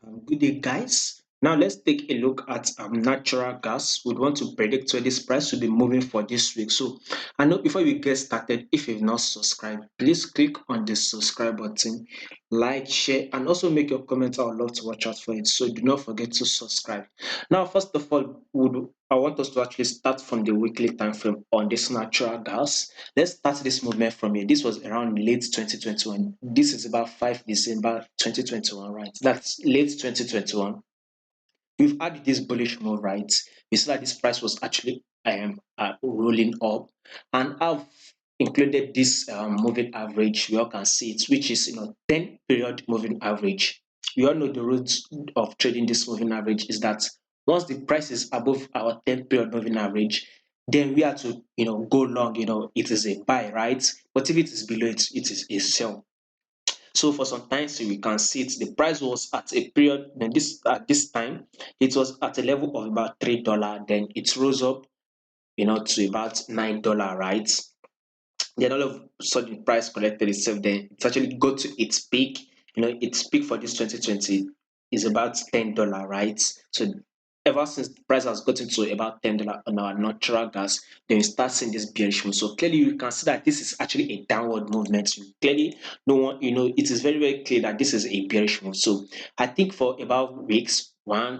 Good day, guys. Now let's take a look at natural gas. We want to predict where this price will be moving for this week. So, I know before we get started, if you've not subscribed, please click on the subscribe button, like, share, and also make your comments. I would love to watch out for it. So do not forget to subscribe. Now, first of all, I want us to actually start from the weekly time frame on this natural gas. Let's start this movement from here. This was around late 2021. This is about 5 December 2021, right? That's late 2021. We've had this bullish move, right? We saw that this price was actually rolling up, and I've included this moving average. We all can see it, which is 10 period moving average. We all know the rules of trading this moving average is that once the price is above our 10 period moving average, then we have to go long. It is a buy, right? But if it is below it, it is a sell. So for some time, so we can see it. The price was at a period, then this at this time, it was at a level of about $3. Then it rose up, to about $9, right? Then all of a sudden, the price collected itself. Then it's actually got to its peak. Its peak for this 2020 is about $10, right? So ever since the price has gotten to about $10 on our natural gas, then we start seeing this bearish move. So clearly, you can see that this is actually a downward movement. You clearly no one, it is very, very clear that this is a bearish move. So I think for about weeks, 8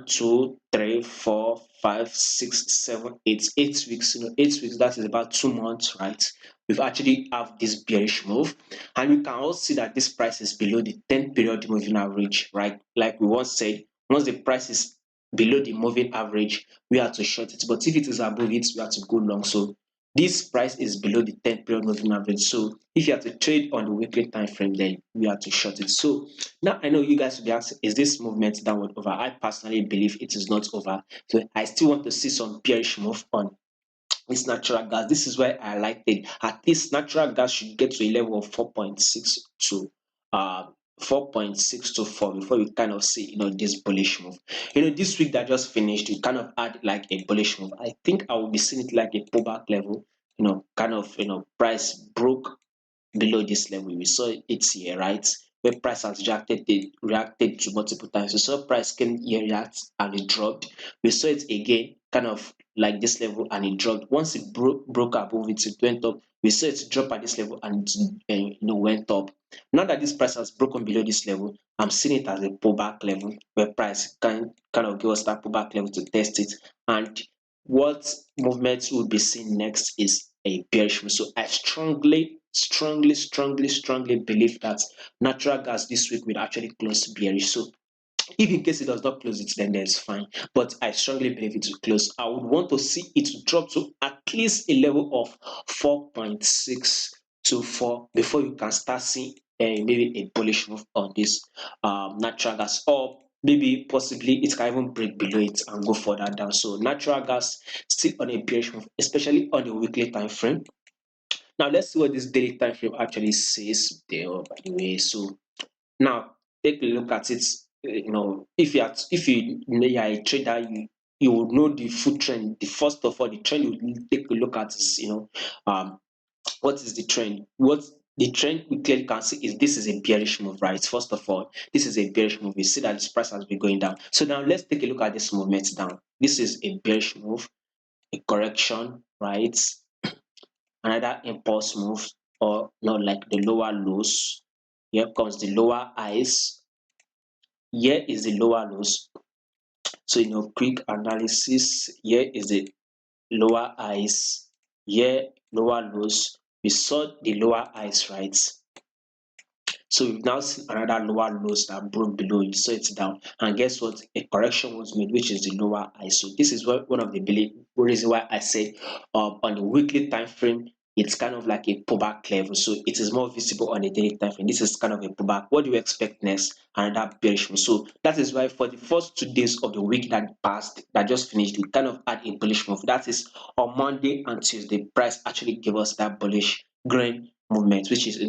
weeks, 8 weeks, that is about 2 months, right? We've actually have this bearish move, and you can also see that this price is below the 10 period moving average, right? Like we once said, once the price is below the moving average, we have to short it. But if it is above it, we have to go long. So this price is below the 10 period moving average. So if you have to trade on the weekly time frame, then we have to short it. So now I know you guys will be asking, is this movement downward over? I personally believe it is not over. So I still want to see some bearish move on this natural gas. This is why I liked it. At least natural gas should get to a level of 4.6 to 4.6 to 4 before we kind of see this bullish move. This week that just finished, we kind of had like a bullish move. I think I will be seeing it like a pullback level, kind of price broke below this level. We saw it here, right? Where price has reacted to multiple times. We saw price came here, react, and it dropped. We saw it again, kind of like this level, and it dropped. Once it broke above it, it went up. We saw it drop at this level, and went up. Now that this price has broken below this level, I'm seeing it as a pullback level where price can kind of give us that pullback level to test it. And what movements we'll be seeing next is a bearish move. So I strongly believe that natural gas this week will actually close bearish. So if in case it does not close it, then that's fine. But I strongly believe it will close. I would want to see it drop to at least a level of 4.6 to 4 before you can start seeing maybe a bullish move on this natural gas, or maybe possibly it can even break below it and go further down. So natural gas still on a bearish move, especially on the weekly time frame. Now let's see what this daily time frame actually says there, by the way. So now take a look at it. If you are a trader, you will know the full trend. The first of all, the trend you take a look at is what is the trend? What the trend we clearly can see is this is a bearish move, right? First of all, this is a bearish move. We see that this price has been going down. So now let's take a look at this movement down. This is a bearish move, a correction, right? Another impulse move, or not like the lower lows. Here comes the lower highs. Here is the lower lows. So quick analysis. Here is the lower highs. Here lower lows. We saw the lower highs, right? So we've now seen another lower lows that broke below. You saw it down, and guess what? A correction was made, which is the lower high. So this is one of the reason why I say on the weekly time frame, it's kind of like a pullback level. So it is more visible on the daily time frame. This is kind of a pullback. What do you expect next? Another bearish move. So that is why for the first 2 days of the week that passed, that just finished, we kind of had a bullish move. That is on Monday and Tuesday. Price actually gave us that bullish green movement, which is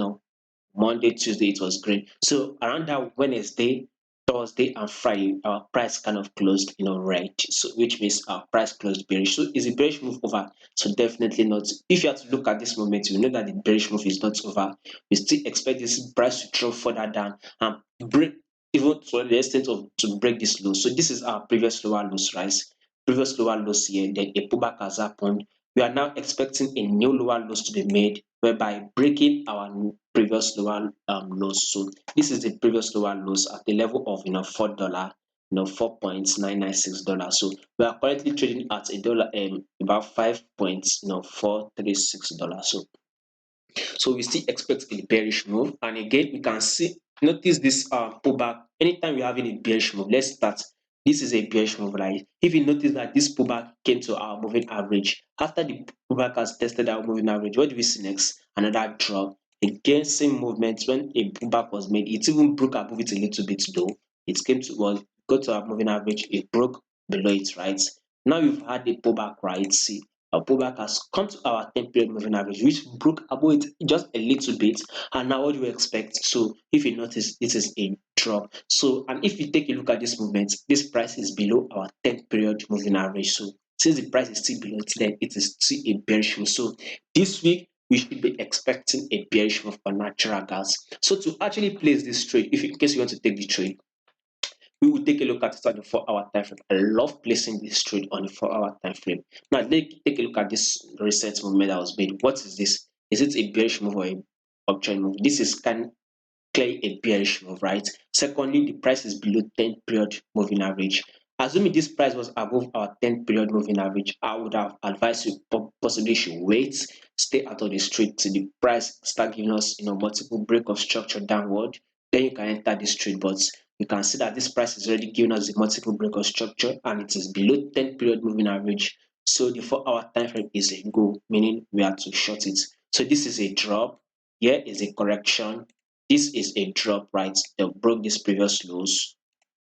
Monday, Tuesday, it was green. So around that Wednesday, Thursday, and Friday, our price kind of closed, red. So which means our price closed bearish. So is a bearish move over? So definitely not. If you have to look at this moment, you know that the bearish move is not over. We still expect this price to drop further down and break even to the extent of to break this low. So this is our previous lower lows, right? Previous lower lows here, then a pullback has happened. We are now expecting a new lower lows to be made, whereby breaking our previous lower lows. So this is the previous lower lows at the level of $4, $4.996. So we are currently trading at a dollar about 5.436 dollars. So we still expect a bearish move. And again, we can see, notice this pullback. Anytime we're having a bearish move, let's start. This is a bearish move, right? If you notice that this pullback came to our moving average, after the pullback has tested our moving average, what do we see next? Another drop. Again, same movement. When a pullback was made, it even broke above it a little bit though. It came to, well, go to our moving average, it broke below it, right? Now we've had a pullback, right? See, our pullback has come to our 10-period moving average, which broke above it just a little bit. And now what do we expect? So if you notice, this is a drop. So, and if you take a look at this movement, this price is below our 10-period moving average. So since the price is still below it, then it is still a bearish move. So this week we should be expecting a bearish move for natural gas. So to actually place this trade, if in case you want to take the trade, we will take a look at it on the 4-hour time frame. I love placing this trade on the 4-hour time frame. Now, take a look at this recent movement that was made. What is this? Is it a bearish move or a uptrend move? This is clearly a bearish move, right? Secondly, the price is below 10-period moving average. Assuming this price was above our 10-period moving average, I would have advised you possibly should wait, stay out of the street till the price start giving us multiple break of structure downward. Then you can enter this trade. But you can see that this price is already giving us the multiple break of structure and it is below 10-period moving average. So the 4-hour time frame is a go, meaning we are to short it. So this is a drop. Here is a correction. This is a drop, right? They broke this previous lows.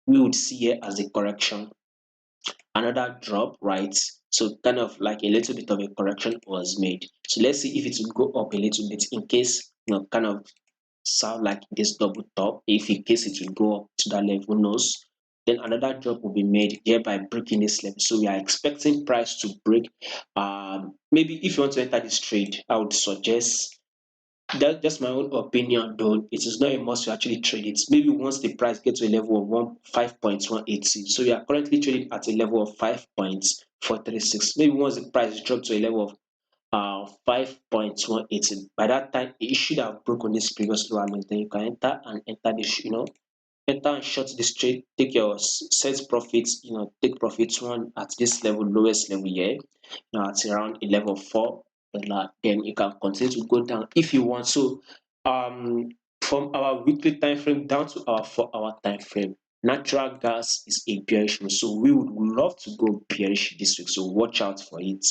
We would see here as a correction. Another drop, right? So kind of like a little bit of a correction was made. So let's see if it will go up a little bit in case, kind of sound like this double top. If in case it will go up to that level, who knows? Then another drop will be made here by breaking this level. So we are expecting price to break. Maybe if you want to enter this trade, I would suggest, that's just my own opinion, though. It is not a must to actually trade it. Maybe once the price gets to a level of 5.180. So we are currently trading at a level of 5.436. Maybe once the price drops to a level of 5.180. By that time, it should have broken this previous lower low. Then you can enter this, enter and short this trade, take your set profits, take profits one at this level, lowest level here, at around a level of $4. Then you can continue to go down if you want. So from our weekly time frame down to our 4-hour time frame, natural gas is a bearish move. So we would love to go bearish this week. So watch out for it.